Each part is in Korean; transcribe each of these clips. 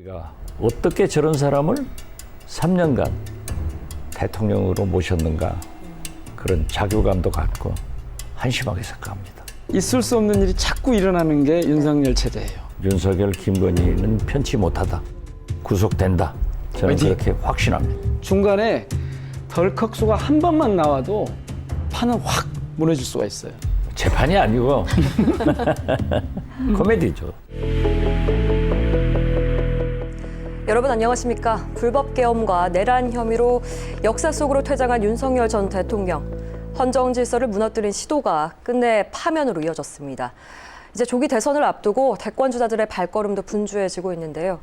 우리가 어떻게 저런 사람을 3년간 대통령으로 모셨는가, 그런 자괴감도 갖고 한심하게 생각합니다. 있을 수 없는 일이 자꾸 일어나는 게 윤석열 체제예요. 윤석열, 김건희는 편치 못하다, 구속된다, 저는 화이팅! 그렇게 확신합니다. 중간에 덜컥수가 한 번만 나와도 판은 확 무너질 수가 있어요. 재판이 아니고 코미디죠. 여러분 안녕하십니까? 불법 계엄과 내란 혐의로 역사 속으로 퇴장한 윤석열 전 대통령. 헌정 질서를 무너뜨린 시도가 끝내 파면으로 이어졌습니다. 이제 조기 대선을 앞두고 대권주자들의 발걸음도 분주해지고 있는데요.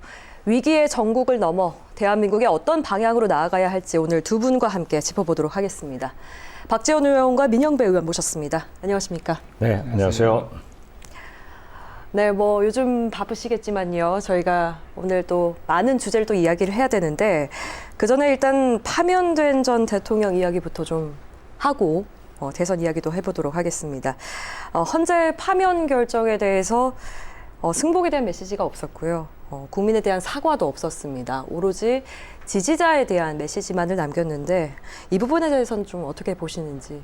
위기의 전국을 넘어 대한민국이 어떤 방향으로 나아가야 할지 오늘 두 분과 함께 짚어보도록 하겠습니다. 박지원 의원과 민영배 의원 모셨습니다. 안녕하십니까? 네, 안녕하세요. 네, 요즘 바쁘시겠지만요. 저희가 오늘 또 많은 주제를 또 이야기를 해야 되는데, 그 전에 일단 파면된 전 대통령 이야기부터 좀 하고 대선 이야기도 해보도록 하겠습니다. 헌재 파면 결정에 대해서 승복에 대한 메시지가 없었고요. 국민에 대한 사과도 없었습니다. 오로지 지지자에 대한 메시지만을 남겼는데, 이 부분에 대해서는 좀 어떻게 보시는지.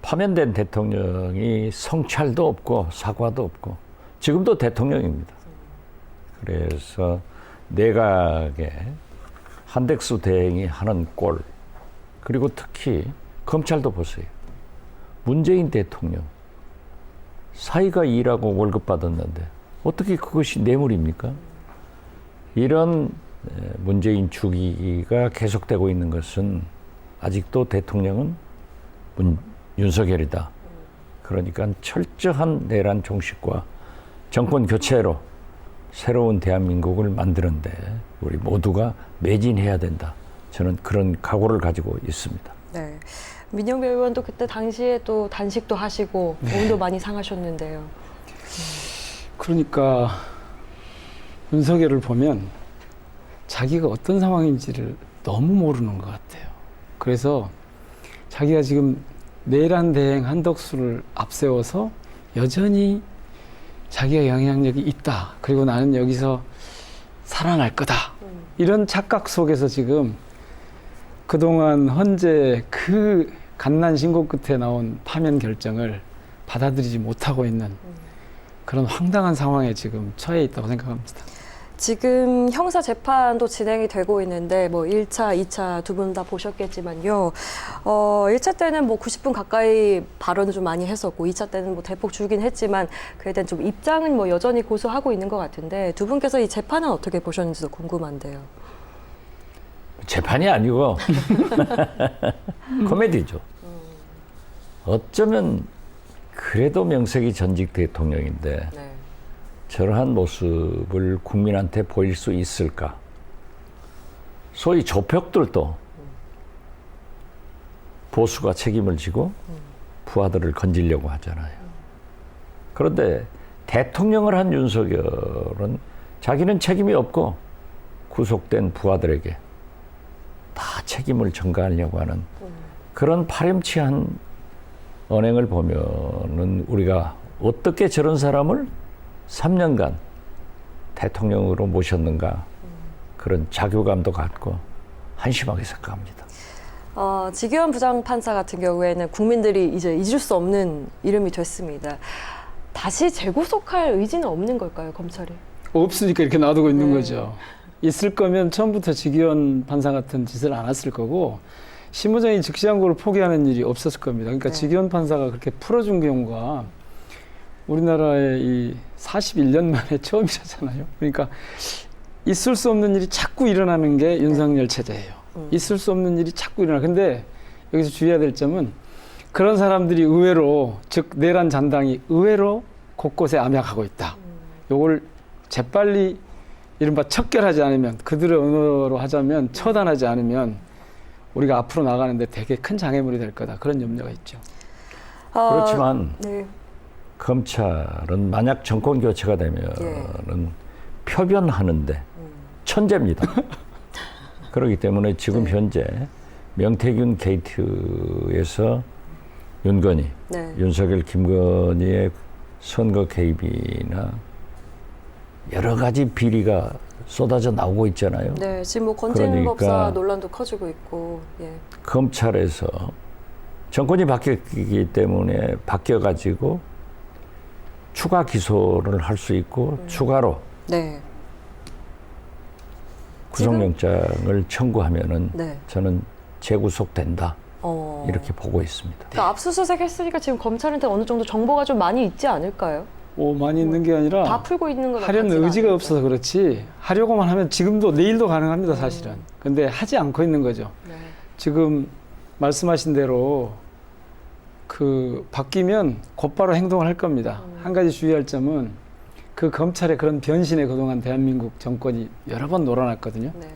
파면된 대통령이 성찰도 없고 사과도 없고 지금도 대통령입니다. 그래서 내각에 한덕수 대행이 하는 꼴, 그리고 특히 검찰도 보세요. 문재인 대통령 사이가 일하고 월급 받았는데 어떻게 그것이 뇌물입니까? 이런 문재인 주기가 계속되고 있는 것은 아직도 대통령은 윤석열이다. 그러니까 철저한 내란 종식과 정권 교체로 새로운 대한민국을 만드는데 우리 모두가 매진해야 된다. 저는 그런 각오를 가지고 있습니다. 네, 민영배 의원도 그때 당시에 또 단식도 하시고 몸도 많이 상하셨는데요. 그러니까 윤석열을 보면 자기가 어떤 상황인지를 너무 모르는 것 같아요. 그래서 자기가 지금 내란 대행 한덕수를 앞세워서 여전히 자기가 영향력이 있다. 그리고 나는 여기서 살아날 거다. 이런 착각 속에서 지금 그동안 헌재 그 갓난 신고 끝에 나온 파면 결정을 받아들이지 못하고 있는 그런 황당한 상황에 지금 처해 있다고 생각합니다. 지금 형사 재판도 진행이 되고 있는데 1차, 2차 두 분 다 보셨겠지만요. 1차 때는 90분 가까이 발언을 좀 많이 했었고 2차 때는 대폭 줄긴 했지만 그에 대한 좀 입장은 여전히 고수하고 있는 것 같은데 두 분께서 이 재판은 어떻게 보셨는지도 궁금한데요. 재판이 아니고 코미디죠. 어쩌면 그래도 명색이 전직 대통령인데 네. 저러한 모습을 국민한테 보일 수 있을까? 소위 조폭들도 보수가 책임을 지고 부하들을 건지려고 하잖아요. 그런데 대통령을 한 윤석열은 자기는 책임이 없고 구속된 부하들에게 다 책임을 전가하려고 하는 그런 파렴치한 언행을 보면은 우리가 어떻게 저런 사람을 3년간 대통령으로 모셨는가, 그런 자괴감도 갖고 한심하게 생각합니다. 지규현 부장판사 같은 경우에는 국민들이 이제 잊을 수 없는 이름이 됐습니다. 다시 재구속할 의지는 없는 걸까요, 검찰이? 없으니까 이렇게 놔두고 있는 네. 거죠. 있을 거면 처음부터 지기현 판사 같은 짓을 안 했을 거고 심우정이 즉시항고를 포기하는 일이 없었을 겁니다. 그러니까 네. 지기현 판사가 그렇게 풀어준 경우가 우리나라의 이 41년 만에 처음이잖아요. 그러니까 있을 수 없는 일이 자꾸 일어나는 게 윤석열 체제예요. 있을 수 없는 일이 자꾸 일어나. 근데 여기서 주의해야 될 점은 그런 사람들이 의외로, 즉 내란 잔당이 의외로 곳곳에 암약하고 있다. 요걸 재빨리 이른바 척결하지 않으면, 그들의 언어로 하자면 처단하지 않으면 우리가 앞으로 나가는데 되게 큰 장애물이 될 거다. 그런 염려가 있죠. 그렇지만 네. 검찰은 만약 정권 교체가 되면은 표변하는데 천재입니다. 그렇기 때문에 지금 현재 명태균 게이트에서 윤건희, 윤석열, 김건희의 선거 개입이나 여러 가지 비리가 쏟아져 나오고 있잖아요. 네, 지금 뭐 건진 법사 그러니까 논란도 커지고 있고, 예. 검찰에서 정권이 바뀌기 때문에 바뀌어가지고 추가 기소를 할 수 있고 추가로 네. 구속영장을 청구하면은 네. 저는 재구속된다 이렇게 보고 있습니다. 그러니까 압수수색 했으니까 지금 검찰한테 어느 정도 정보가 좀 많이 있지 않을까요? 많이 있는 게 아니라 다 풀고 있는 건 하려는 같지가 의지가 않은데. 없어서 그렇지 하려고만 하면 지금도 내일도 가능합니다 사실은. 근데 하지 않고 있는 거죠. 네. 지금 말씀하신 대로 그 바뀌면 곧바로 행동을 할 겁니다. 한 가지 주의할 점은 그 검찰의 그런 변신에 그동안 대한민국 정권이 여러 번 놀아났거든요. 네.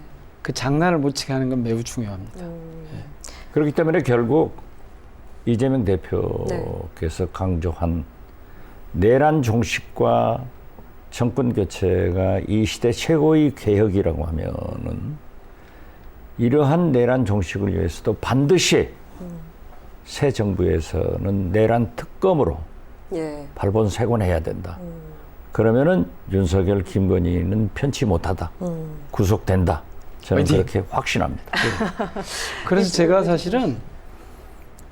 그 장난을 못 치게 하는 건 매우 중요합니다. 그렇기 때문에 결국 이재명 대표께서 강조한 내란 종식과 정권 교체가 이 시대 최고의 개혁이라고 하면은 이러한 내란 종식을 위해서도 반드시 새 정부에서는 내란 특검으로 예. 발본색원해야 된다. 그러면은 윤석열, 김건희는 편치 못하다. 구속된다. 저는 화이팅! 그렇게 확신합니다. 그래서 제가 사실은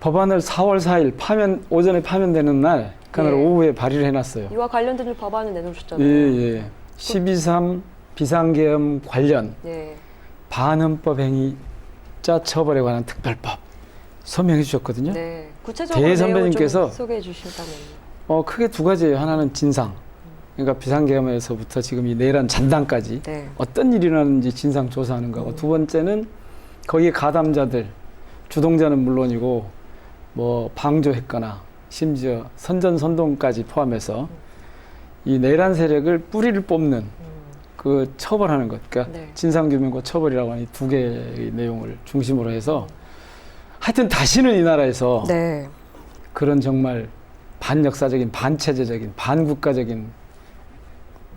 법안을 4월 4일 오전에 파면되는 날 그날 예. 오후에 발의를 해놨어요. 이와 관련된 법안을 내놓으셨잖아요. 예. 12.3 비상계엄 관련 예. 반헌법 행위자 처벌에 관한 특별법 서명해 주셨거든요. 네. 구체적으로 대 내용을 선배님께서 좀 소개해 주신다면요. 크게 두 가지예요. 하나는 진상. 그러니까 비상계엄에서부터 지금 이 내란 잔당까지 네. 어떤 일이 일어났는지 진상 조사하는 거고 두 번째는 거기에 가담자들 주동자는 물론이고 뭐 방조했거나 심지어 선전선동까지 포함해서 이 내란 세력을 뿌리를 뽑는 그 처벌하는 것, 그러니까 네. 진상규명과 처벌이라고 하는 이 두 개의 내용을 중심으로 해서 하여튼 다시는 이 나라에서 네. 그런 정말 반역사적인, 반체제적인, 반국가적인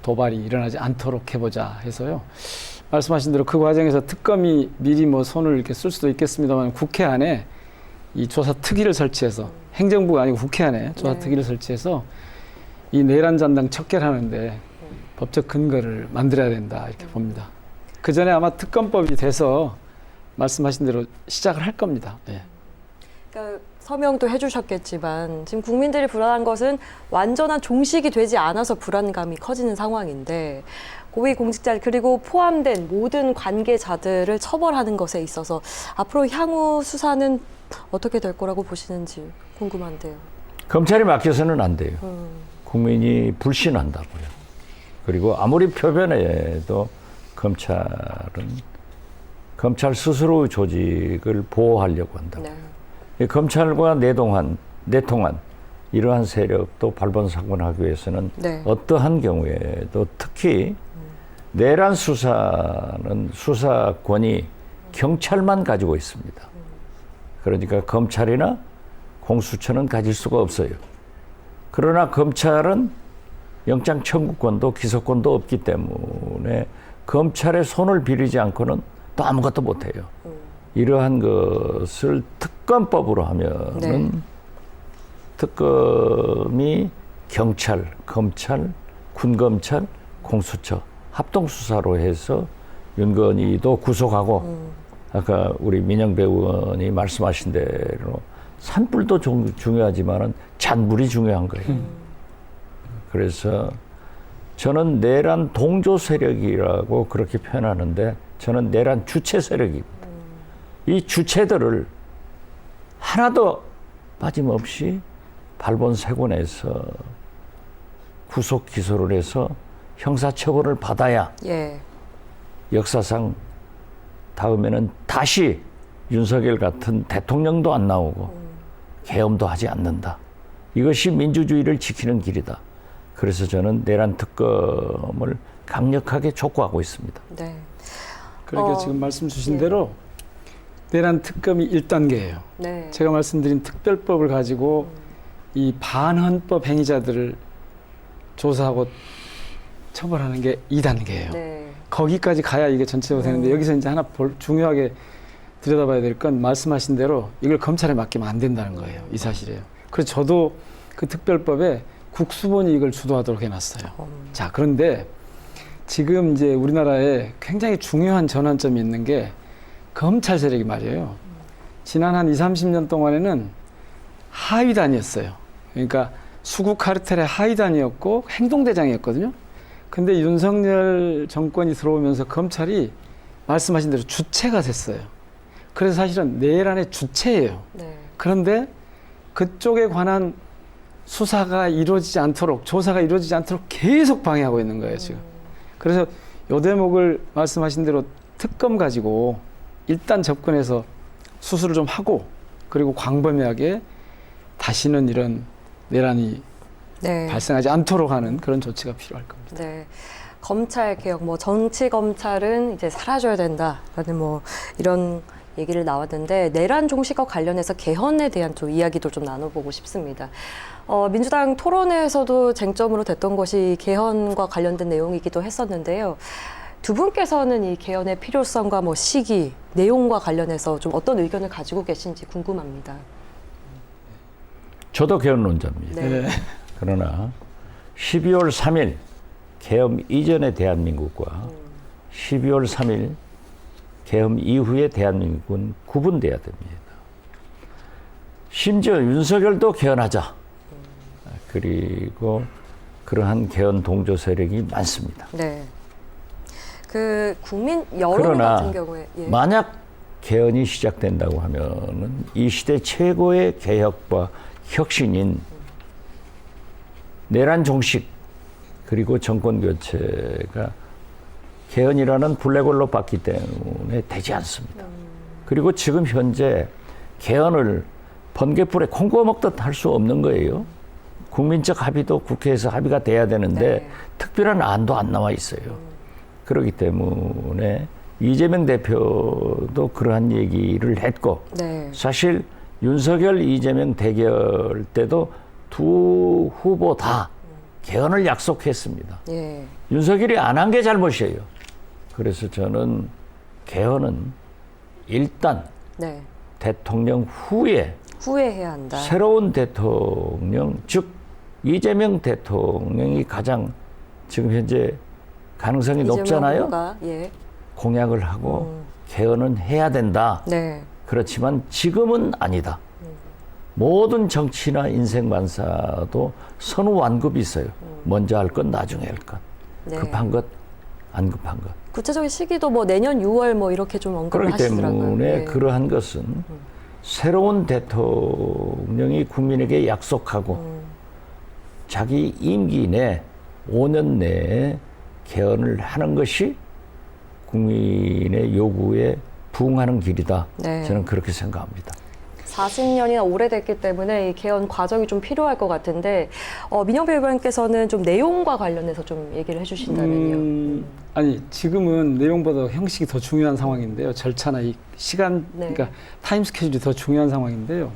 도발이 일어나지 않도록 해보자 해서요. 말씀하신 대로 그 과정에서 특검이 미리 뭐 손을 이렇게 쓸 수도 있겠습니다만 국회 안에 이 조사 특위를 설치해서 행정부가 아니고 국회 안에 조사 네. 특위를 설치해서 이 내란 잔당 척결하는데 법적 근거를 만들어야 된다 이렇게 봅니다. 그 전에 아마 특검법이 돼서 말씀하신 대로 시작을 할 겁니다. 네. 그러니까 서명도 해주셨겠지만 지금 국민들이 불안한 것은 완전한 종식이 되지 않아서 불안감이 커지는 상황인데 고위공직자 그리고 포함된 모든 관계자들을 처벌하는 것에 있어서 앞으로 향후 수사는 어떻게 될 거라고 보시는지 궁금한데요. 검찰이 맡겨서는 안 돼요. 국민이 불신한다고요. 그리고 아무리 표변해도 검찰 스스로의 조직을 보호하려고 한다. 네. 이 검찰과 내통한 이러한 세력도 발본사건하기 위해서는 네. 어떠한 경우에도 특히 내란 수사는 수사권이 경찰만 가지고 있습니다. 그러니까 검찰이나 공수처는 가질 수가 없어요. 그러나 검찰은 영장 청구권도 기소권도 없기 때문에 검찰의 손을 빌리지 않고는 또 아무것도 못해요. 이러한 것을 특검법으로 하면은 네. 특검이 경찰, 검찰, 군검찰, 공수처 합동수사로 해서 윤건희도 구속하고 아까 우리 민영배 의원이 말씀하신 대로 산불도 중요하지만은 잔불이 중요한 거예요. 그래서 저는 내란 동조 세력이라고 그렇게 표현하는데 저는 내란 주체 세력입니다. 이 주체들을 하나도 빠짐없이 발본색원해서 구속 기소를 해서 형사처벌을 받아야 예. 역사상 다음에는 다시 윤석열 같은 대통령도 안 나오고 계엄도 하지 않는다. 이것이 민주주의를 지키는 길이다. 그래서 저는 내란 특검을 강력하게 촉구하고 있습니다. 네. 그러니까 지금 말씀 주신 예. 대로 내란 특검이 1단계예요. 네. 제가 말씀드린 특별법을 가지고 이 반헌법 행위자들을 조사하고 처벌하는 게 2단계예요. 네. 거기까지 가야 이게 전체적으로 되는데 여기서 이제 하나 중요하게 들여다봐야 될 건 말씀하신 대로 이걸 검찰에 맡기면 안 된다는 거예요. 이 사실이에요. 그래서 저도 그 특별법에 국수본이 이걸 주도하도록 해놨어요. 자, 그런데 지금 이제 우리나라에 굉장히 중요한 전환점이 있는 게 검찰 세력이 말이에요. 지난 한 20, 30년 동안에는 하위단이었어요. 그러니까 수구 카르텔의 하위단이었고 행동대장이었거든요. 근데 윤석열 정권이 들어오면서 검찰이 말씀하신 대로 주체가 됐어요. 그래서 사실은 내란의 주체예요. 네. 그런데 그쪽에 관한 수사가 이루어지지 않도록, 조사가 이루어지지 않도록 계속 방해하고 있는 거예요, 지금. 그래서 요 대목을 말씀하신 대로 특검 가지고 일단 접근해서 수술을 좀 하고, 그리고 광범위하게 다시는 이런 내란이 네. 발생하지 않도록 하는 그런 조치가 필요할 겁니다. 네. 검찰 개혁, 뭐 정치 검찰은 이제 사라져야 된다라는 뭐 이런 얘기를 나왔는데 내란 종식과 관련해서 개헌에 대한 좀 이야기도 좀 나눠보고 싶습니다. 민주당 토론회에서도 쟁점으로 됐던 것이 개헌과 관련된 내용이기도 했었는데요. 두 분께서는 이 개헌의 필요성과 뭐 시기, 내용과 관련해서 좀 어떤 의견을 가지고 계신지 궁금합니다. 저도 개헌론자입니다. 네. 그러나 12월 3일 개헌 이전의 대한민국과 12월 3일 개헌 이후의 대한민국은 구분돼야 됩니다. 심지어 윤석열도 개헌하자. 그리고 그러한 개헌 동조 세력이 많습니다. 네. 그 국민 여론 그러나 같은 경우에 만약 개헌이 시작된다고 하면은 이 시대 최고의 개혁과 혁신인 내란 종식 그리고 정권 교체가 개헌이라는 블랙홀로 봤기 때문에 되지 않습니다. 그리고 지금 현재 개헌을 번개불에 콩 구워 먹듯 할 수 없는 거예요. 국민적 합의도 국회에서 합의가 돼야 되는데 네. 특별한 안도 안 나와 있어요. 그렇기 때문에 이재명 대표도 그러한 얘기를 했고 네. 사실 윤석열, 이재명 대결 때도 두 후보 다 개헌을 약속했습니다. 예. 윤석열이 안 한 게 잘못이에요. 그래서 저는 개헌은 일단 네. 대통령 후에 후회해야 한다. 새로운 대통령, 즉 이재명 대통령이 가장 지금 현재 가능성이 이재명 높잖아요. 후보가, 예. 공약을 하고 개헌은 해야 된다. 네. 그렇지만 지금은 아니다. 모든 정치나 인생만사도 선후완급이 있어요. 먼저 할 것, 나중에 할 것. 네. 급한 것, 안 급한 것. 구체적인 시기도 뭐 내년 6월 뭐 이렇게 좀 언급을 그렇기 하시더라고요. 때문에 예. 그러한 것은 새로운 대통령이 국민에게 약속하고 자기 임기 내 5년 내에 개헌을 하는 것이 국민의 요구에 부응하는 길이다. 네. 저는 그렇게 생각합니다. 40년이나 오래됐기 때문에 이 개헌 과정이 좀 필요할 것 같은데 민영배 의원께서는 좀 내용과 관련해서 좀 얘기를 해주신다면요. 아니 지금은 내용보다 형식이 더 중요한 상황인데요. 절차나 이 시간, 네. 그러니까 타임 스케줄이 더 중요한 상황인데요.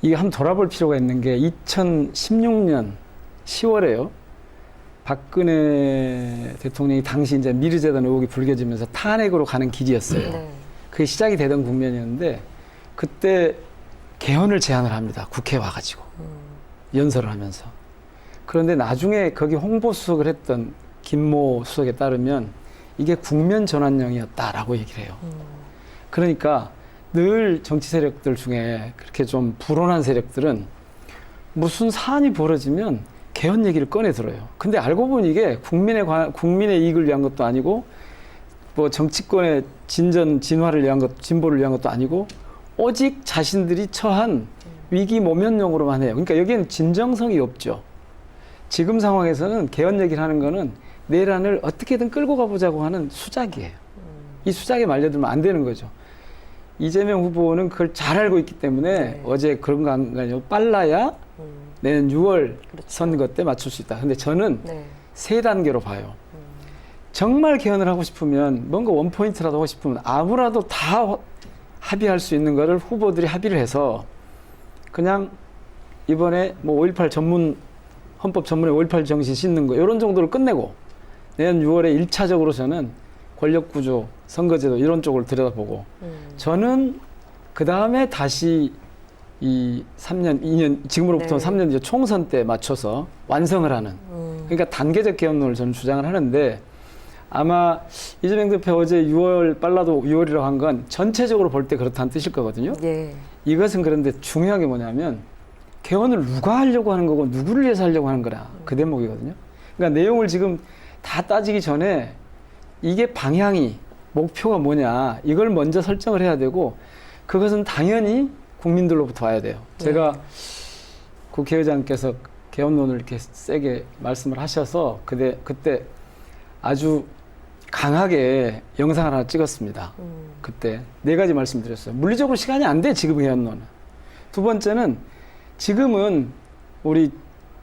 이게 한번 돌아볼 필요가 있는 게 2016년 10월에요. 박근혜 대통령이 당시 이제 미르재단 의혹이 불거지면서 탄핵으로 가는 길이었어요. 네. 그게 시작이 되던 국면이었는데 그때 개헌을 제안을 합니다. 국회에 와가지고 연설을 하면서. 그런데 나중에 거기 홍보수석을 했던 김모 수석에 따르면 이게 국면 전환령이었다라고 얘기를 해요. 그러니까 늘 정치 세력들 중에 그렇게 좀 불온한 세력들은 무슨 사안이 벌어지면 개헌 얘기를 꺼내 들어요. 근데 알고 보니 이게 국민의 이익을 위한 것도 아니고 뭐 정치권의 진화를 위한 것, 진보를 위한 것도 아니고 오직 자신들이 처한 위기 모면용으로만 해요. 그러니까 여기엔 진정성이 없죠. 지금 상황에서는 개헌 얘기를 하는 거는 내란을 어떻게든 끌고 가보자고 하는 수작이에요. 이 수작에 말려들면 안 되는 거죠. 이재명 후보는 그걸 잘 알고 있기 때문에 네. 어제 그런 거 아니고 빨라야 내년 6월 그렇죠. 선거 때 맞출 수 있다. 근데 저는 네. 세 단계로 봐요. 정말 개헌을 하고 싶으면 뭔가 원포인트라도 하고 싶으면 아무라도 다 합의할 수 있는 거를 후보들이 합의를 해서 그냥 이번에 뭐 5.18 헌법 전문에 5.18 정신 싣는 거 이런 정도를 끝내고 내년 6월에 1차적으로 저는 권력구조, 선거제도 이런 쪽을 들여다보고 저는 그 다음에 다시 이 3년, 2년, 지금으로부터 네. 3년 이제 총선 때 맞춰서 완성을 하는 그러니까 단계적 개헌론을 저는 주장을 하는데 아마 이재명 대표 어제 6월 빨라도 6월이라고 한 건 전체적으로 볼 때 그렇다는 뜻일 거거든요. 예. 이것은 그런데 중요한 게 뭐냐면 개헌을 누가 하려고 하는 거고 누구를 위해서 하려고 하는 거라 그 대목이거든요. 그러니까 내용을 지금 다 따지기 전에 이게 방향이 목표가 뭐냐 이걸 먼저 설정을 해야 되고 그것은 당연히 국민들로부터 와야 돼요. 제가 국회의장께서 개헌론을 이렇게 세게 말씀을 하셔서 그때 아주 강하게 영상을 하나 찍었습니다. 그때 4가지 말씀드렸어요. 물리적으로 시간이 안 돼, 지금 개헌론은. 두 번째는 지금은 우리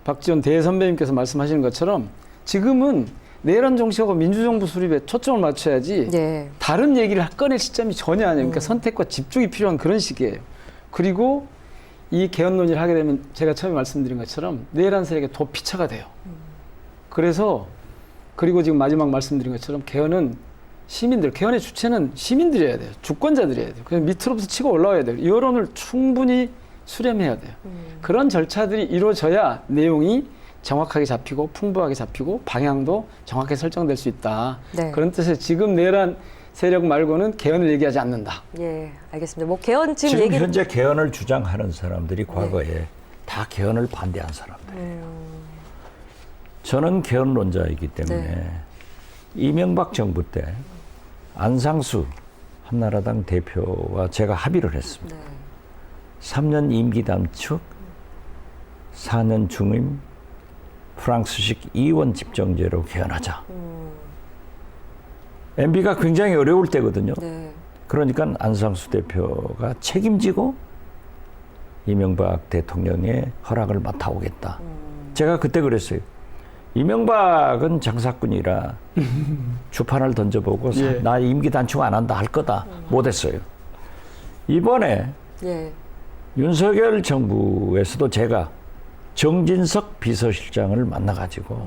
박지원 대선배님께서 말씀하시는 것처럼 지금은 내란 정치하고 민주정부 수립에 초점을 맞춰야지 예. 다른 얘기를 꺼낼 시점이 전혀 아니에요. 그러니까 선택과 집중이 필요한 그런 시기예요. 그리고 이 개헌 논의를 하게 되면 제가 처음에 말씀드린 것처럼 내란 세력의 도피처가 돼요. 그래서 그리고 지금 마지막 말씀드린 것처럼 개헌은 개헌의 주체는 시민들이 해야 돼요. 주권자들이 해야 돼요. 그래서 밑으로부터 치고 올라와야 돼요. 여론을 충분히 수렴해야 돼요. 그런 절차들이 이루어져야 내용이 정확하게 잡히고 풍부하게 잡히고 방향도 정확하게 설정될 수 있다. 네. 그런 뜻에서 지금 내란 세력 말고는 개헌을 얘기하지 않는다. 예, 알겠습니다. 뭐 개헌 지금 지금 얘기 현재 개헌을 주장하는 사람들이 과거에 다 개헌을 반대한 사람들이에요. 저는 개헌론자이기 때문에 네. 이명박 정부 때 안상수 한나라당 대표와 제가 합의를 했습니다. 네. 3년 임기 단축, 4년 중임, 프랑스식 이원 집정제로 개헌하자. MB가 굉장히 어려울 때거든요. 네. 그러니까 안상수 대표가 책임지고 이명박 대통령의 허락을 맡아오겠다. 제가 그때 그랬어요. 이명박은 장사꾼이라 주판을 던져보고 예. 나 임기 단축 안 한다 할 거다. 못했어요. 이번에 예. 윤석열 정부에서도 제가 정진석 비서실장을 만나가지고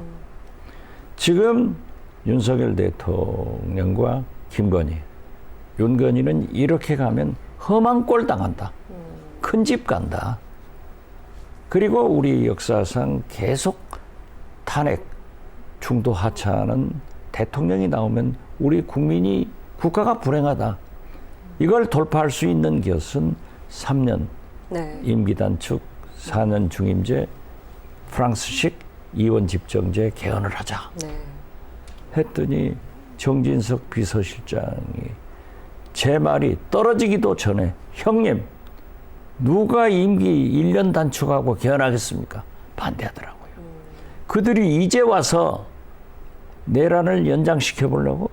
지금 윤석열 대통령과 김건희, 윤건희는 이렇게 가면 험한 꼴 당한다. 큰 집 간다. 그리고 우리 역사상 계속 탄핵, 중도 하차하는 대통령이 나오면 우리 국민이 국가가 불행하다. 이걸 돌파할 수 있는 것은 3년 네. 임기 단축, 4년 중임제, 프랑스식 이원 집정제 개헌을 하자. 네. 했더니 정진석 비서실장이 제 말이 떨어지기도 전에 형님 누가 임기 1년 단축하고 개헌하겠습니까? 반대하더라고요. 그들이 이제 와서 내란을 연장시켜 보려고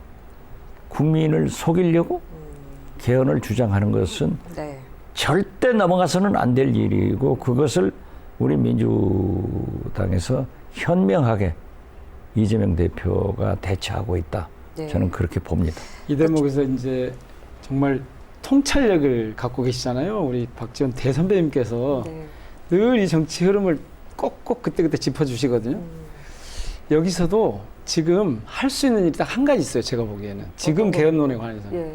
국민을 속이려고 개헌을 주장하는 것은 네. 절대 넘어가서는 안 될 일이고 그것을 우리 민주당에서 현명하게 이재명 대표가 대처하고 있다. 네. 저는 그렇게 봅니다. 이 대목에서 이제 정말 통찰력을 갖고 계시잖아요. 우리 박지원 대선배님께서 네. 늘 이 정치 흐름을 꼭꼭 그때그때 짚어주시거든요. 여기서도 지금 할 수 있는 일이 딱 한 가지 있어요. 제가 보기에는. 지금 개헌론에 관해서. 예.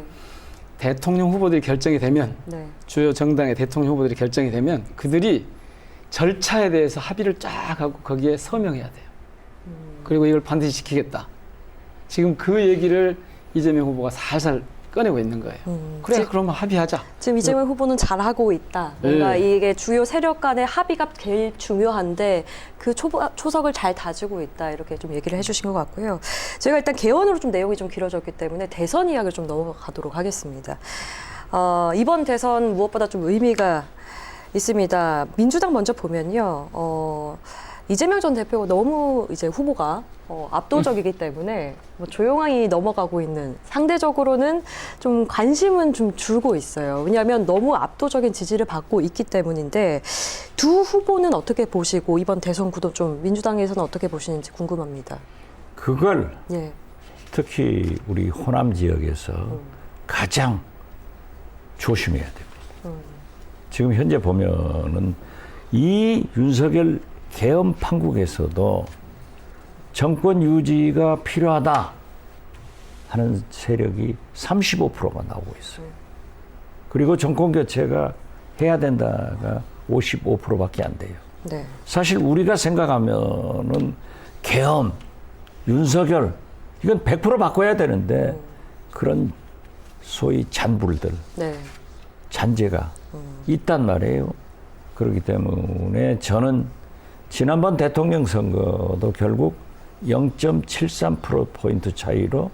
대통령 후보들이 결정이 되면 네. 주요 정당의 대통령 후보들이 결정이 되면 그들이 절차에 대해서 합의를 쫙 하고 거기에 서명해야 돼요. 그리고 이걸 반드시 지키겠다. 지금 그 얘기를 이재명 후보가 살살 꺼내고 있는 거예요. 그래, 그러면 합의하자. 지금 이재명 후보는 잘하고 있다. 뭔가 네. 이게 주요 세력 간의 합의가 제일 중요한데 그 초석을 잘 다지고 있다. 이렇게 좀 얘기를 해주신 것 같고요. 저희가 일단 개헌으로 좀 내용이 좀 길어졌기 때문에 대선 이야기를 좀 넘어가도록 하겠습니다. 이번 대선 무엇보다 좀 의미가 있습니다. 민주당 먼저 보면요. 이재명 전 대표가 너무 이제 후보가 압도적이기 때문에 뭐 조용히 넘어가고 있는 상대적으로는 좀 관심은 좀 줄고 있어요. 왜냐하면 너무 압도적인 지지를 받고 있기 때문인데 두 후보는 어떻게 보시고 이번 대선 구도 좀 민주당에서는 어떻게 보시는지 궁금합니다. 그걸 예. 특히 우리 호남 지역에서 가장 조심해야 됩니다. 지금 현재 보면은 이 윤석열 개헌 판국에서도 정권 유지가 필요하다 하는 세력이 35%가 나오고 있어요. 그리고 정권 교체가 해야 된다가 55%밖에 안 돼요. 네. 사실 우리가 생각하면은 개헌, 윤석열 이건 100% 바꿔야 되는데 그런 소위 잔불들, 네. 잔재가 있단 말이에요. 그렇기 때문에 저는 지난번 대통령 선거도 결국 0.73%포인트 차이로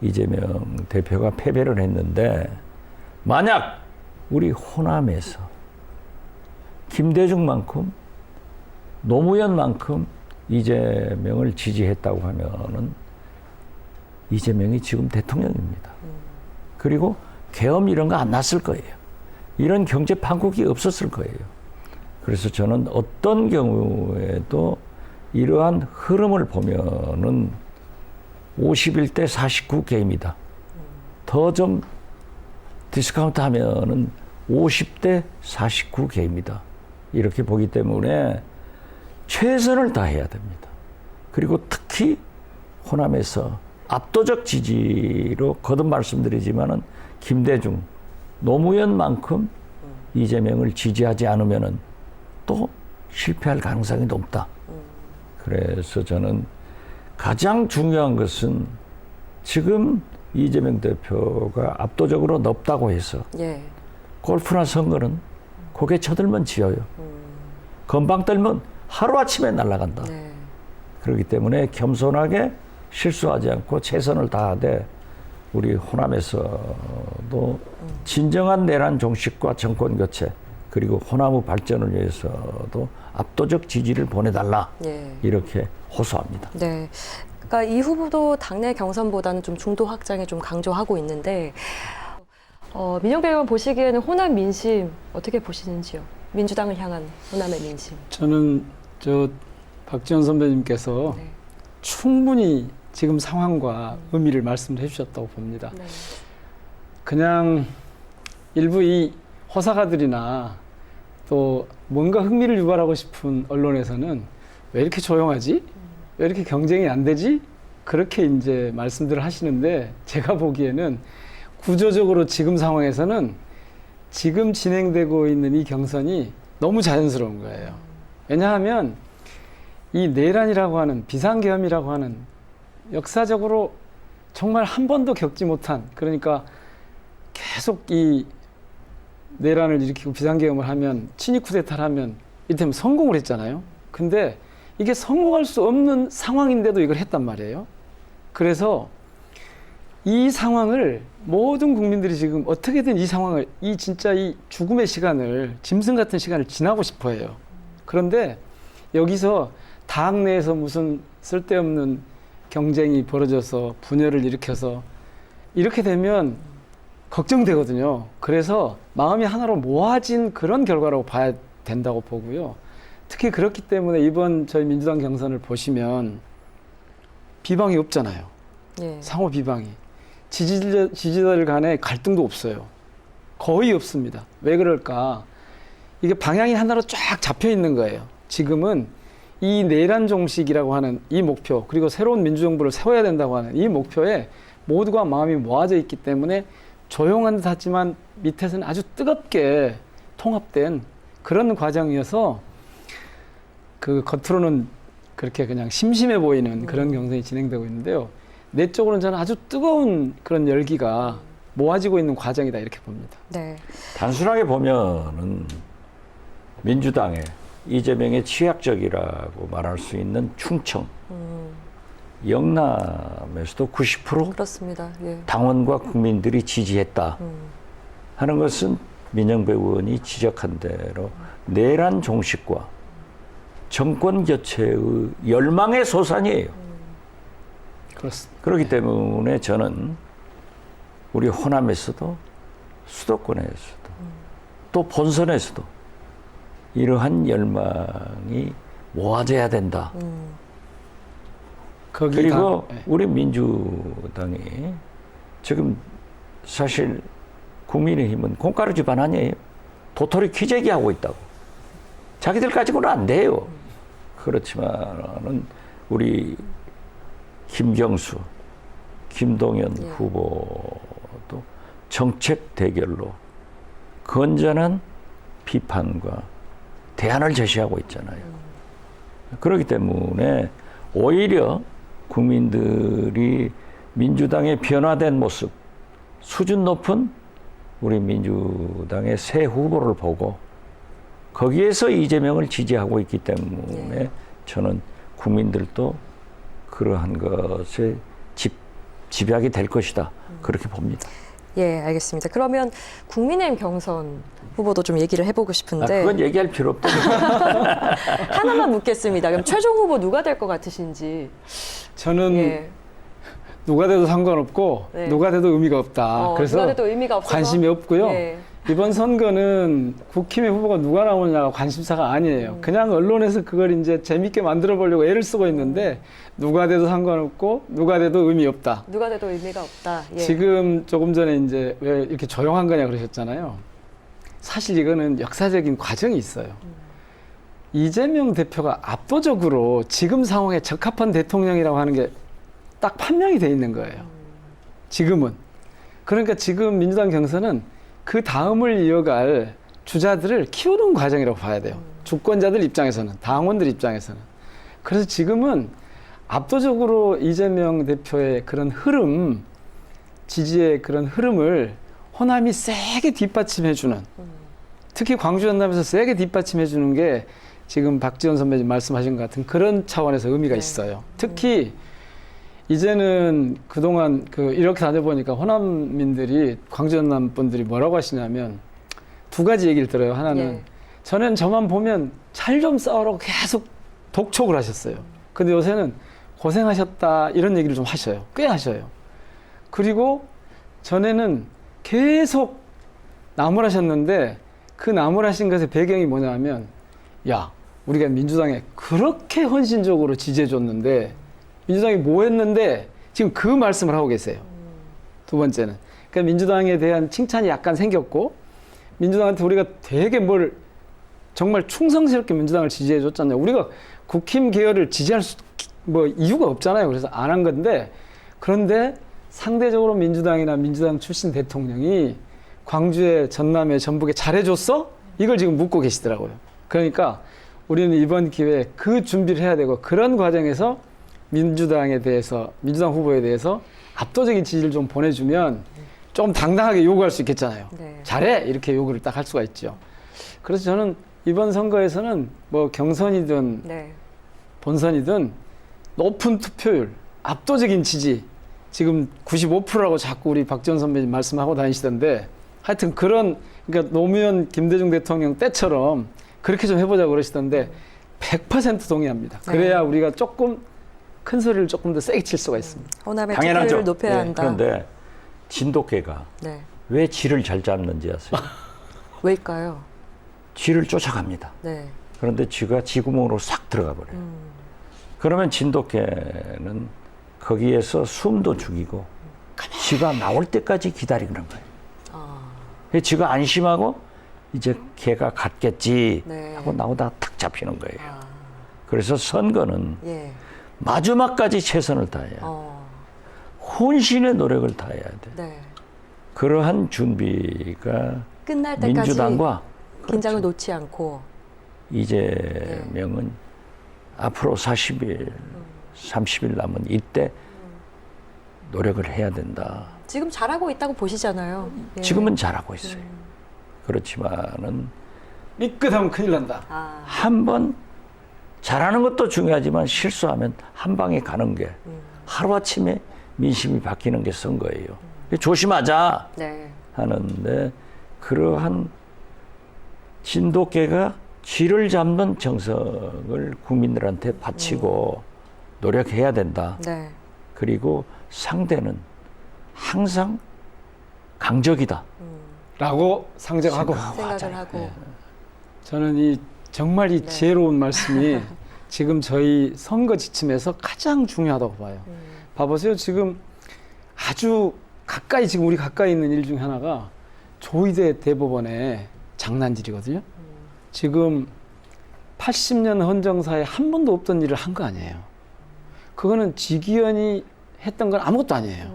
이재명 대표가 패배를 했는데 만약 우리 호남에서 김대중만큼 노무현만큼 이재명을 지지했다고 하면은 이재명이 지금 대통령입니다. 그리고 계엄 이런 거 안 났을 거예요. 이런 경제 판국이 없었을 거예요. 그래서 저는 어떤 경우에도 이러한 흐름을 보면은 51대 49 게임이다. 더 좀 디스카운트 하면은 50대 49 게임이다. 이렇게 보기 때문에 최선을 다해야 됩니다. 그리고 특히 호남에서 압도적 지지로 거듭 말씀드리지만은 김대중, 노무현만큼 이재명을 지지하지 않으면은 또 실패할 가능성이 높다. 그래서 저는 가장 중요한 것은 지금 이재명 대표가 압도적으로 높다고 해서 예. 골프나 선거는 고개 쳐들면 지어요. 건방 떨면 하루아침에 날아간다. 네. 그렇기 때문에 겸손하게 실수하지 않고 최선을 다하되 우리 호남에서도 진정한 내란 종식과 정권 교체 그리고 호남의 발전을 위해서도 압도적 지지를 보내달라. 예. 이렇게 호소합니다. 네. 그러니까 이 후보도 당내 경선보다는 좀 중도 확장에 좀 강조하고 있는데 민영배 의원 보시기에는 호남 민심 어떻게 보시는지요? 민주당을 향한 호남의 민심. 저는 저 박지원 선배님께서 네. 충분히 지금 상황과 의미를 말씀해 주셨다고 봅니다. 네. 그냥 일부 이 호사가들이나 또 뭔가 흥미를 유발하고 싶은 언론에서는 왜 이렇게 조용하지? 왜 이렇게 경쟁이 안 되지? 그렇게 이제 말씀들을 하시는데 제가 보기에는 구조적으로 지금 상황에서는 지금 진행되고 있는 이 경선이 너무 자연스러운 거예요. 왜냐하면 이 내란이라고 하는 비상계엄이라고 하는 역사적으로 정말 한 번도 겪지 못한 그러니까 계속 이 내란을 일으키고 비상계엄을 하면 친위 쿠데타를 하면 이를테면 성공을 했잖아요. 근데 이게 성공할 수 없는 상황인데도 이걸 했단 말이에요. 그래서 이 상황을 모든 국민들이 지금 어떻게든 이 상황을 이 진짜 이 죽음의 시간을 짐승 같은 시간을 지나고 싶어 해요. 그런데 여기서 당 내에서 무슨 쓸데없는 경쟁이 벌어져서 분열을 일으켜서 이렇게 되면 걱정되거든요. 그래서 마음이 하나로 모아진 그런 결과라고 봐야 된다고 보고요. 특히 그렇기 때문에 이번 저희 민주당 경선을 보시면 비방이 없잖아요. 예. 상호 비방이. 지지자들 간에 갈등도 없어요. 거의 없습니다. 왜 그럴까? 이게 방향이 하나로 쫙 잡혀 있는 거예요. 지금은 이 내란 종식이라고 하는 이 목표, 그리고 새로운 민주정부를 세워야 된다고 하는 이 목표에 모두가 마음이 모아져 있기 때문에 조용한 듯 하지만 밑에서는 아주 뜨겁게 통합된 그런 과정이어서 그 겉으로는 그렇게 그냥 심심해 보이는 그런 경선이 진행되고 있는데요. 내적으로는 저는 아주 뜨거운 그런 열기가 모아지고 있는 과정이다 이렇게 봅니다. 네. 단순하게 보면은 민주당의 이재명의 취약적이라고 말할 수 있는 충청, 영남에서도 90% 그렇습니다. 예. 당원과 국민들이 지지했다 하는 것은 민영배 의원이 지적한 대로 내란 종식과 정권 교체의 열망의 소산이에요. 그렇습니다. 그렇기 때문에 저는 우리 호남에서도 수도권에서도 또 본선에서도 이러한 열망이 모아져야 된다. 그리고 네. 우리 민주당이 지금 사실 국민의힘은 콩가루 집안 아니에요. 도토리 키재기하고 있다고. 자기들 가지고는 안 돼요. 그렇지만은 우리 김경수, 김동연 예. 후보도 정책 대결로 건전한 비판과 대안을 제시하고 있잖아요. 그렇기 때문에 오히려 국민들이 민주당의 변화된 모습, 수준 높은 우리 민주당의 새 후보를 보고 거기에서 이재명을 지지하고 있기 때문에 저는 국민들도 그러한 것에 집약이 될 것이다. 그렇게 봅니다. 예, 알겠습니다. 그러면 국민의힘 경선 후보도 좀 얘기를 해보고 싶은데 그건 얘기할 필요 없다. 하나만 묻겠습니다. 그럼 최종 후보 누가 될 것 같으신지. 저는 예. 누가 돼도 상관없고 네. 누가 돼도 의미가 없다. 그래서 누가 돼도 의미가 없어서 관심이 없고요. 예. 이번 선거는 국힘의 후보가 누가 나오느냐가 관심사가 아니에요. 그냥 언론에서 그걸 이제 재밌게 만들어 보려고 애를 쓰고 있는데 누가 돼도 상관없고 누가 돼도 의미 없다. 누가 돼도 의미가 없다. 예. 지금 조금 전에 이제 왜 이렇게 조용한 거냐 그러셨잖아요. 사실 이거는 역사적인 과정이 있어요. 이재명 대표가 압도적으로 지금 상황에 적합한 대통령이라고 하는 게 딱 판명이 돼 있는 거예요. 지금은. 그러니까 지금 민주당 경선은 그 다음을 이어갈 주자들을 키우는 과정이라고 봐야 돼요. 주권자들 입장에서는, 당원들 입장에서는. 그래서 지금은 압도적으로 이재명 대표의 그런 흐름, 지지의 그런 흐름을 호남이 세게 뒷받침해주는, 특히 광주 전남에서 세게 뒷받침해주는 게 지금 박지원 선배님 말씀하신 것 같은 그런 차원에서 의미가 있어요. 특히 이제는 그동안 이렇게 다녀보니까 호남민들이 광주 전남 분들이 뭐라고 하시냐면 두 가지 얘기를 들어요. 하나는 전에는 저만 보면 잘 좀 싸우라고 계속 독촉을 하셨어요. 근데 요새는 고생하셨다 이런 얘기를 좀 하셔요. 꽤 하셔요. 그리고 전에는 계속 나무라셨는데 그 나무라신 것의 배경이 뭐냐면 야 우리가 민주당에 그렇게 헌신적으로 지지해줬는데 민주당이 뭐 했는데 지금 그 말씀을 하고 계세요. 두 번째는. 그러니까 민주당에 대한 칭찬이 약간 생겼고 민주당한테 우리가 되게 정말 충성스럽게 민주당을 지지해 줬잖아요. 우리가 국힘 계열을 지지할 이유가 없잖아요. 그래서 안 한 건데 그런데 상대적으로 민주당이나 민주당 출신 대통령이 광주에 전남에 전북에 잘해줬어? 이걸 지금 묻고 계시더라고요. 그러니까 우리는 이번 기회에 그 준비를 해야 되고 그런 과정에서 민주당에 대해서 민주당 후보에 대해서 압도적인 지지를 좀 보내주면 좀 당당하게 요구할 수 있겠잖아요. 네. 잘해 이렇게 요구를 딱 할 수가 있죠. 그래서 저는 이번 선거에서는 뭐 경선이든 네. 본선이든 높은 투표율, 압도적인 지지 지금 95%라고 자꾸 우리 박지원 선배님 말씀하고 다니시던데 하여튼 그러니까 노무현 김대중 대통령 때처럼 그렇게 좀 해보자고 그러시던데 100% 동의합니다. 그래야 우리가 조금 큰 소리를 조금 더 세게 칠 수가 있습니다. 호남의 당연하죠. 투표율을 높여야 한다. 그런데 진돗개가 네. 왜 쥐를 잘 잡는지 아세요? 왜일까요? 쥐를 쫓아갑니다. 네. 그런데 쥐가 쥐구멍으로 싹 들어가 버려요. 그러면 진돗개는 거기에서 숨도 죽이고 쥐가 나올 때까지 기다리는 거예요. 아, 쥐가 안심하고 이제 개가 갔겠지 네. 하고 나오다가 탁 잡히는 거예요. 아, 그래서 선거는 예. 마지막까지 최선을 다해야 혼신의 노력을 다해야 돼. 네. 그러한 준비가 끝날 때까지 민주당과 긴장을 그렇죠. 놓지 않고 이재명은 앞으로 40일, 30일 남은 이때 노력을 해야 된다. 지금 잘하고 있다고 보시잖아요. 예. 지금은 잘하고 있어요. 그렇지만은 삐끗하면 큰일 난다. 아, 한번 잘하는 것도 중요하지만 실수하면 한 방에 가는 게 하루아침에 민심이 바뀌는 게 선거예요. 조심하자 네. 하는데 그러한 진돗개가 쥐를 잡는 정석을 국민들한테 바치고 노력해야 된다. 네. 그리고 상대는 항상 강적이다. 라고 상정하고 생각을 하고. 저는 정말 이 지혜로운 말씀이 지금 저희 선거 지침에서 가장 중요하다고 봐요. 봐보세요. 지금 아주 가까이 지금 우리 가까이 있는 일 중에 하나가 조희대 대법원의 장난질이거든요. 지금 80년 헌정사에 한 번도 없던 일을 한 거 아니에요. 그거는 지기현이 했던 건 아무것도 아니에요.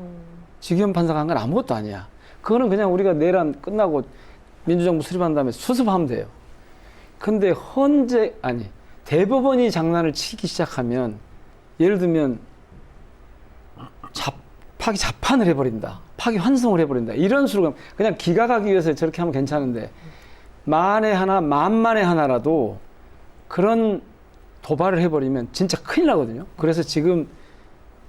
지기현 판사가 한 건 아무것도 아니야. 그거는 그냥 우리가 내란 끝나고 민주정부 수립한 다음에 수습하면 돼요. 근데 대법원이 장난을 치기 시작하면 예를 들면 파기 자판을 해버린다. 파기 환송을 해버린다. 이런 수로 가면 그냥 기각하기 위해서 저렇게 하면 괜찮은데 만에 하나, 만만에 하나라도 그런 도발을 해버리면 진짜 큰일 나거든요. 그래서 지금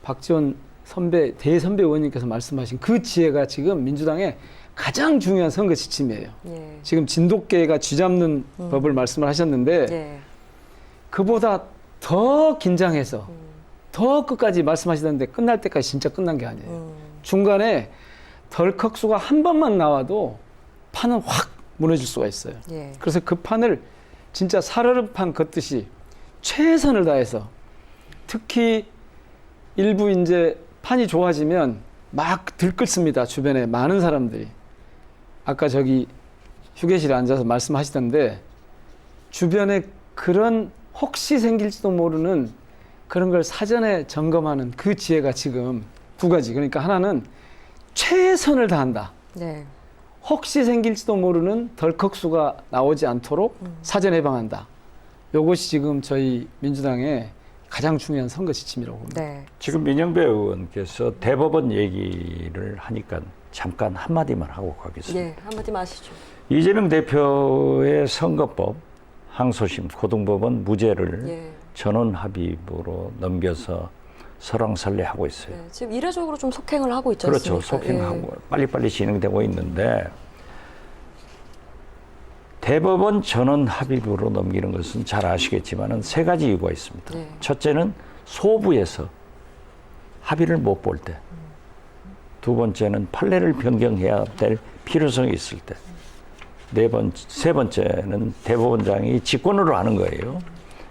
박지원 선배, 대선배 의원님께서 말씀하신 그 지혜가 지금 민주당의 가장 중요한 선거 지침이에요. 예. 지금 진돗개가 쥐잡는 법을 말씀을 하셨는데 예. 그보다 더 긴장해서 더 끝까지 말씀하시던데 끝날 때까지 진짜 끝난 게 아니에요. 중간에 덜컥수가 한 번만 나와도 판은 확 무너질 수가 있어요. 예. 그래서 그 판을 진짜 살얼음판 걷듯이 최선을 다해서 특히 일부 이제 판이 좋아지면 막 들끓습니다. 주변에 많은 사람들이. 아까 저기 휴게실에 앉아서 말씀하시던데 주변에 그런 혹시 생길지도 모르는 그런 걸 사전에 점검하는 그 지혜가 지금 두 가지. 그러니까 하나는 최선을 다한다. 네. 혹시 생길지도 모르는 덜컥수가 나오지 않도록 사전 예방한다. 요것이 지금 저희 민주당의 가장 중요한 선거 지침이라고 봅니다. 네. 지금 민영배 의원께서 대법원 얘기를 하니까 잠깐 한마디만 하고 가겠습니다. 예. 한마디만 하시죠. 이재명 대표의 선거법 항소심 고등법원 무죄를 예. 전원 합의부로 넘겨서 설왕설래하고 있어요. 네. 지금 이례적으로 좀 속행을 하고 있지 그렇죠. 않습니까? 속행하고 빨리빨리 진행되고 있는데 대법원 전원 합의부로 넘기는 것은 잘 아시겠지만은 세 가지 이유가 있습니다. 예. 첫째는 소부에서 합의를 못 볼 때. 두 번째는 판례를 변경해야 될 필요성이 있을 때. 세 번째는 대법원장이 직권으로 하는 거예요.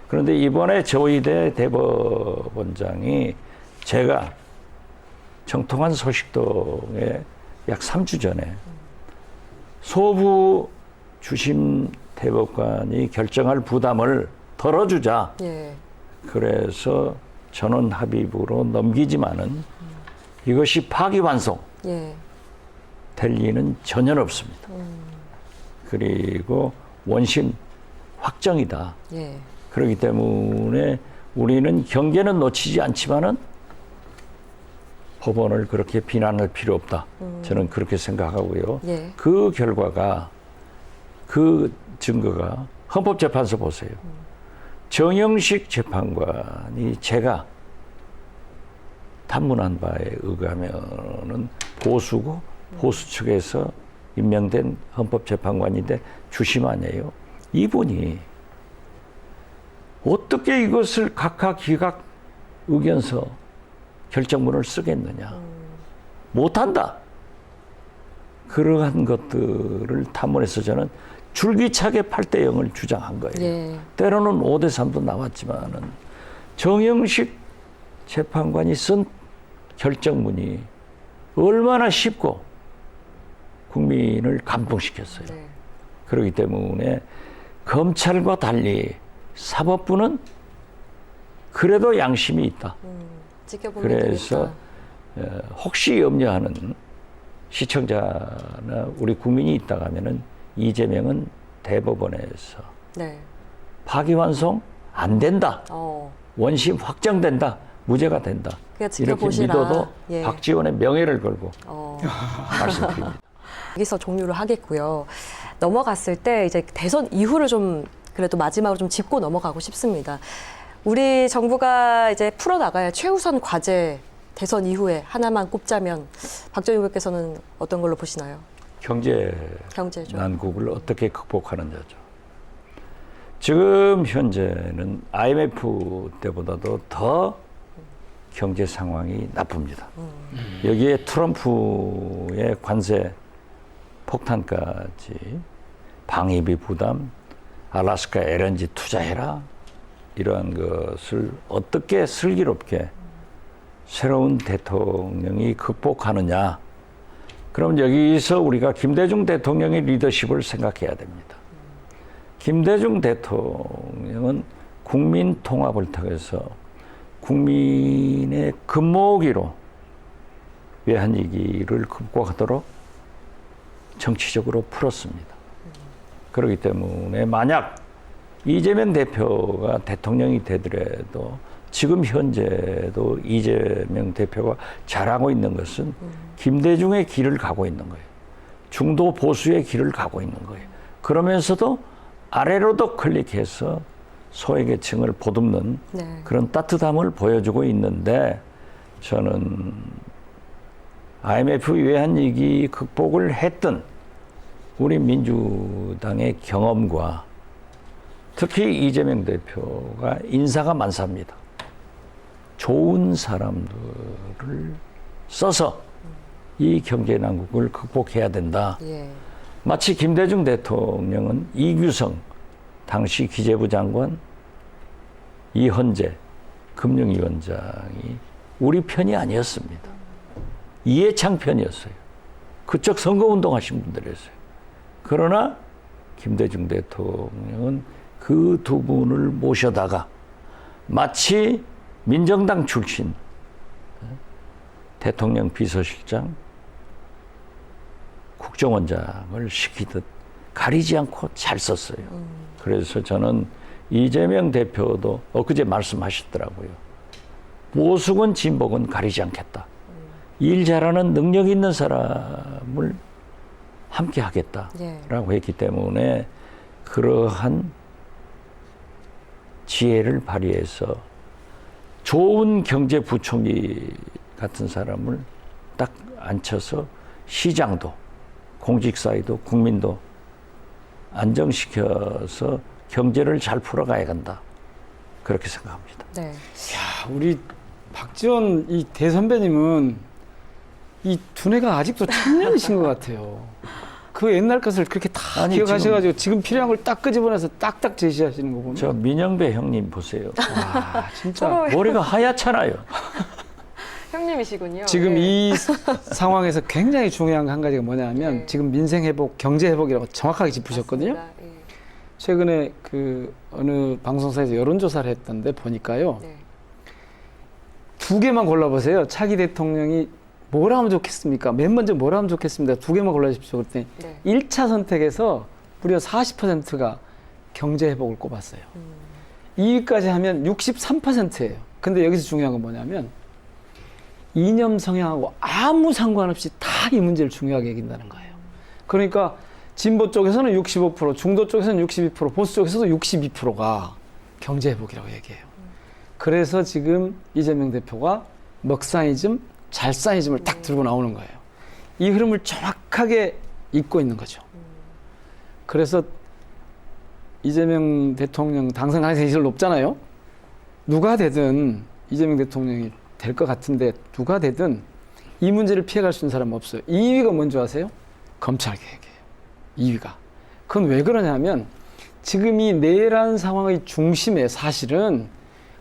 그런데 이번에 조희대 대법원장이 제가 정통한 소식통에 약 3주 전에 소부 주심 대법관이 결정할 부담을 덜어주자. 예. 그래서 전원 합의부로 넘기지만은 이것이 파기환송 예. 될 리는 전혀 없습니다. 그리고 원심 확정이다. 예. 그렇기 때문에 우리는 경계는 놓치지 않지만은 법원을 그렇게 비난할 필요 없다. 저는 그렇게 생각하고요. 예. 그 결과가 그 증거가 헌법재판소 보세요. 정영식 재판관이 제가 탐문한 바에 의하면은 보수고 보수 측에서 임명된 헌법재판관인데 주심 아니에요. 이분이 어떻게 이것을 각하 기각 의견서 결정문을 쓰겠느냐. 못한다. 그러한 것들을 탐문해서 저는 줄기차게 8대 0을 주장한 거예요. 예. 때로는 5대 3도 나왔지만은 정영식 재판관이 쓴 결정문이 얼마나 쉽고 국민을 감동시켰어요. 네. 그렇기 때문에 검찰과 달리 사법부는 그래도 양심이 있다. 지켜보면 그래서 되겠다. 혹시 염려하는 시청자나 우리 국민이 있다가 하면은 이재명은 대법원에서 네. 파기환송 안 된다. 원심 확정된다. 무죄가 된다. 그냥 이렇게 지켜보시라. 믿어도 예. 박지원의 명예를 걸고 말씀드립니다. 여기서 종료를 하겠고요. 넘어갔을 때 이제 대선 이후를 좀 그래도 마지막으로 좀 짚고 넘어가고 싶습니다. 우리 정부가 이제 풀어나가야 최우선 과제 대선 이후에 하나만 꼽자면 박정희 의원께서는 어떤 걸로 보시나요? 경제죠. 난국을 어떻게 극복하느냐죠. 지금 현재는 IMF 때보다도 더 경제 상황이 나쁩니다. 여기에 트럼프의 관세 폭탄까지 방위비 부담, 알래스카 LNG 투자해라 이러한 것을 어떻게 슬기롭게 새로운 대통령이 극복하느냐. 그럼 여기서 우리가 김대중 대통령의 리더십을 생각해야 됩니다. 김대중 대통령은 국민 통합을 통해서 국민의 금모으기로 외환위기를 극복하도록 정치적으로 풀었습니다. 그렇기 때문에 만약 이재명 대표가 대통령이 되더라도 지금 현재도 이재명 대표가 잘하고 있는 것은 김대중의 길을 가고 있는 거예요. 중도 보수의 길을 가고 있는 거예요. 그러면서도 아래로도 클릭해서 소외계층을 보듬는 네. 그런 따뜻함을 보여주고 있는데 저는 IMF 외환위기 극복을 했던 우리 민주당의 경험과 특히 이재명 대표가 인사가 만사입니다. 좋은 사람들을 써서 이 경제난국을 극복해야 된다. 예. 마치 김대중 대통령은 이규성 당시 기재부 장관, 이헌재 금융위원장이 우리 편이 아니었습니다. 이해창 편이었어요. 그쪽 선거운동 하신 분들이었어요. 그러나 김대중 대통령은 그 두 분을 모셔다가 마치 민정당 출신 대통령 비서실장, 국정원장을 시키듯 가리지 않고 잘 썼어요. 그래서 저는 이재명 대표도 엊그제 말씀하셨더라고요. 보수건 진보건 가리지 않겠다. 일 잘하는 능력 있는 사람을 함께 하겠다라고 했기 때문에 그러한 지혜를 발휘해서 좋은 경제부총리 같은 사람을 딱 앉혀서 시장도 공직사회도 국민도 안정시켜서 경제를 잘 풀어가야 한다. 그렇게 생각합니다. 네. 야, 우리 박지원 이 대선배님은 이 두뇌가 아직도 청년이신 것 같아요. 그 옛날 것을 그렇게 다 아니, 기억하셔가지고 지금 필요한 걸 딱 끄집어내서 딱딱 제시하시는 거 보면 저 민영배 형님 보세요. 와, 진짜 서로 머리가 하얗잖아요. 형님이시군요. 지금 예. 이 상황에서 굉장히 중요한 한 가지가 뭐냐면 네. 지금 민생 회복, 경제 회복이라고 정확하게 짚으셨거든요. 맞습니다. 예. 최근에 그 어느 방송사에서 여론조사를 했던데 보니까요. 네. 두 개만 골라보세요. 차기 대통령이 뭘 하면 좋겠습니까? 맨 먼저 뭘 하면 좋겠습니까? 두 개만 골라주십시오. 그랬더니 네. 1차 선택에서 무려 40%가 경제 회복을 꼽았어요. 2위까지 하면 63%예요. 근데 여기서 중요한 건 뭐냐면 이념 성향하고 아무 상관없이 다 이 문제를 중요하게 여긴다는 거예요. 그러니까 진보 쪽에서는 65%, 중도 쪽에서는 62%, 보수 쪽에서도 62%가 경제 회복이라고 얘기해요. 그래서 지금 이재명 대표가 먹사이즘, 잘사이즘을 딱 들고 나오는 거예요. 이 흐름을 정확하게 잇고 있는 거죠. 그래서 이재명 대통령 당선 가능성이 제일 높잖아요. 누가 되든 이재명 대통령이 될 것 같은데 누가 되든 이 문제를 피해갈 수 있는 사람은 없어요. 2위가 뭔지 아세요? 검찰개혁이에요. 2위가. 그건 왜 그러냐면 지금 이 내란 상황의 중심에 사실은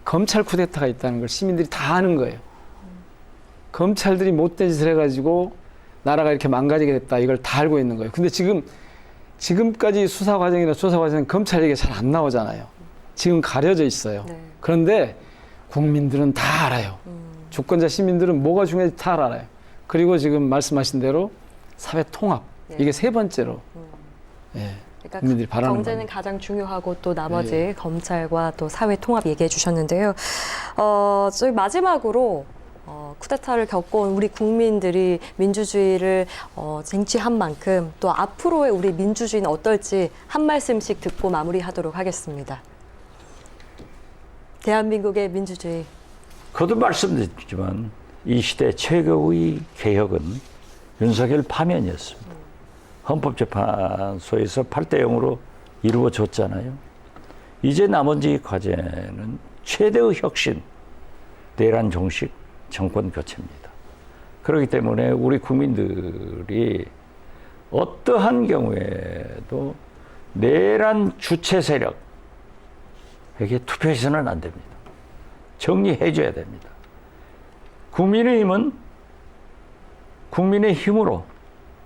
검찰 쿠데타가 있다는 걸 시민들이 다 아는 거예요. 검찰들이 못된 짓을 해가지고 나라가 이렇게 망가지게 됐다. 이걸 다 알고 있는 거예요. 근데 지금까지 수사 과정이나 조사 과정은 검찰 얘기가 잘 안 나오잖아요. 지금 가려져 있어요. 네. 그런데 국민들은 다 알아요. 주권자 시민들은 뭐가 중요한지 다 알아요. 그리고 지금 말씀하신 대로 사회 통합. 네. 이게 세 번째로. 예. 그러니까 국민들이 바라는 경제는 겁니다. 가장 중요하고 또 나머지 네. 검찰과 또 사회 통합 얘기해 주셨는데요. 저희 마지막으로 쿠데타를 겪어온 우리 국민들이 민주주의를 쟁취한 만큼 또 앞으로의 우리 민주주의는 어떨지 한 말씀씩 듣고 마무리하도록 하겠습니다. 대한민국의 민주주의. 거듭 말씀드렸지만 이 시대 최고의 개혁은 윤석열 파면이었습니다. 헌법재판소에서 8대0으로 이루어졌잖아요. 이제 나머지 과제는 최대의 혁신, 내란 종식, 정권 교체입니다. 그렇기 때문에 우리 국민들이 어떠한 경우에도 내란 주체 세력에게 투표해서는 안 됩니다. 정리해줘야 됩니다. 국민의힘은 국민의 힘으로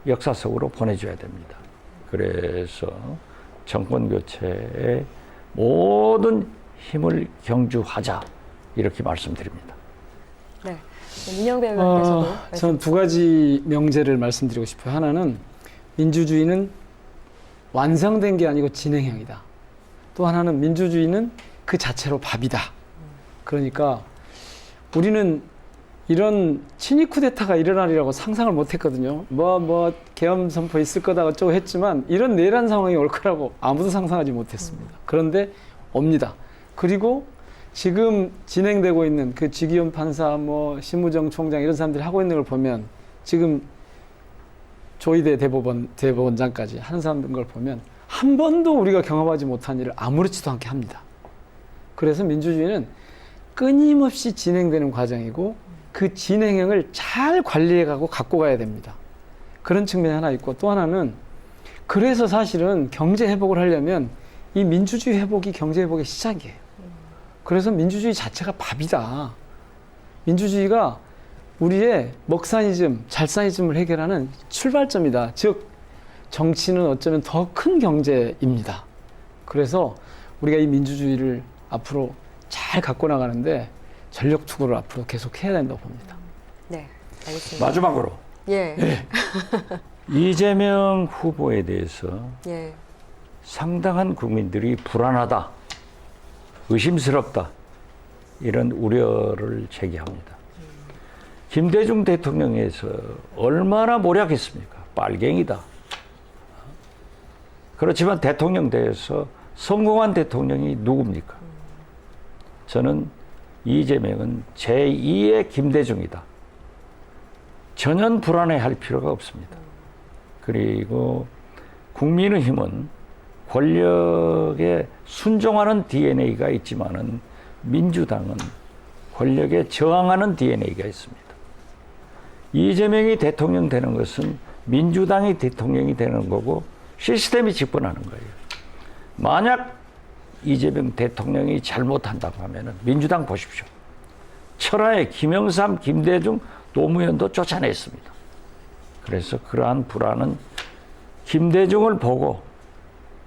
역사 속으로 보내줘야 됩니다. 그래서 정권 교체에 모든 힘을 경주하자 이렇게 말씀드립니다. 네. 민영배 의원께서도 저는 두 가지 명제를 말씀드리고 싶어요. 하나는 민주주의는 완성된 게 아니고 진행형이다. 또 하나는 민주주의는 그 자체로 밥이다. 그러니까 우리는 이런 친위 쿠데타가 일어나리라고 상상을 못했거든요. 계엄 선포 있을 거다 어쩌고 했지만 이런 내란 상황이 올 거라고 아무도 상상하지 못했습니다. 그런데 옵니다. 그리고 지금 진행되고 있는 그 지기현 판사, 심우정 총장 이런 사람들이 하고 있는 걸 보면 지금 조희대 대법원장까지 하는 사람들 걸 보면 한 번도 우리가 경험하지 못한 일을 아무렇지도 않게 합니다. 그래서 민주주의는 끊임없이 진행되는 과정이고 그 진행형을 잘 관리해가고 갖고 가야 됩니다. 그런 측면이 하나 있고 또 하나는 그래서 사실은 경제 회복을 하려면 이 민주주의 회복이 경제 회복의 시작이에요. 그래서 민주주의 자체가 밥이다. 민주주의가 우리의 먹사니즘, 잘사니즘을 해결하는 출발점이다. 즉 정치는 어쩌면 더 큰 경제입니다. 그래서 우리가 이 민주주의를 앞으로 잘 갖고 나가는데 전력 투구를 앞으로 계속 해야 된다고 봅니다. 네, 알겠습니다. 마지막으로 예. 이재명 후보에 대해서 예. 상당한 국민들이 불안하다, 의심스럽다 이런 우려를 제기합니다. 김대중 대통령에서 얼마나 모략했습니까? 빨갱이다. 그렇지만 대통령 대해서 성공한 대통령이 누굽니까? 저는 이재명은 제2의 김대중이다. 전혀 불안해할 필요가 없습니다. 그리고 국민의힘은 권력에 순종하는 DNA가 있지만은 민주당은 권력에 저항하는 DNA가 있습니다. 이재명이 대통령 되는 것은 민주당이 대통령이 되는 거고 시스템이 집권하는 거예요. 만약 이재명 대통령이 잘못한다고 하면은 민주당 보십시오. 철하에 김영삼, 김대중, 노무현도 쫓아냈습니다. 그래서 그러한 불안은 김대중을 보고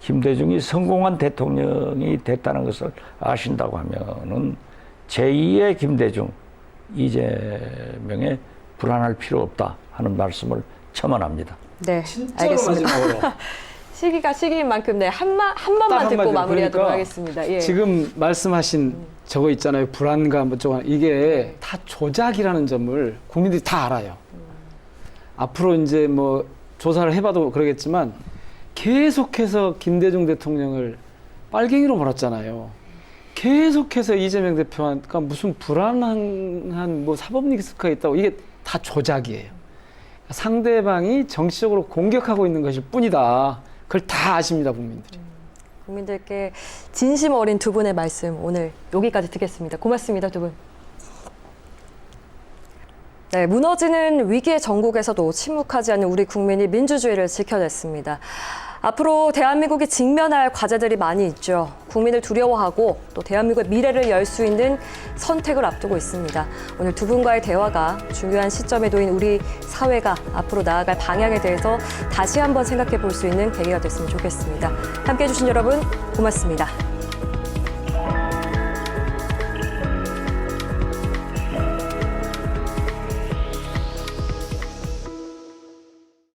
김대중이 성공한 대통령이 됐다는 것을 아신다고 하면은 제2의 김대중, 이재명에 불안할 필요 없다 하는 말씀을 첨언합니다. 네, 진짜로 알겠습니다. 마지막으로. 시기가 시기인 만큼 네, 한 번만 듣고 한마디로. 마무리하도록 그러니까 하겠습니다. 예. 지금 말씀하신 저거 있잖아요. 불안감 어쩌고 이게 다 조작이라는 점을 국민들이 다 알아요. 앞으로 이제 조사를 해봐도 그러겠지만 계속해서 김대중 대통령을 빨갱이로 몰았잖아요. 계속해서 이재명 대표가 무슨 불안한 사법 리스크가 있다고 이게 다 조작이에요. 상대방이 정치적으로 공격하고 있는 것일 뿐이다. 그걸 다 아십니다, 국민들이. 국민들께 진심 어린 두 분의 말씀 오늘 여기까지 듣겠습니다. 고맙습니다, 두 분. 네, 무너지는 위기의 전국에서도 침묵하지 않는 우리 국민이 민주주의를 지켜냈습니다. 앞으로 대한민국이 직면할 과제들이 많이 있죠. 국민을 두려워하고 또 대한민국의 미래를 열 수 있는 선택을 앞두고 있습니다. 오늘 두 분과의 대화가 중요한 시점에 놓인 우리 사회가 앞으로 나아갈 방향에 대해서 다시 한번 생각해 볼 수 있는 계기가 됐으면 좋겠습니다. 함께해 주신 여러분 고맙습니다.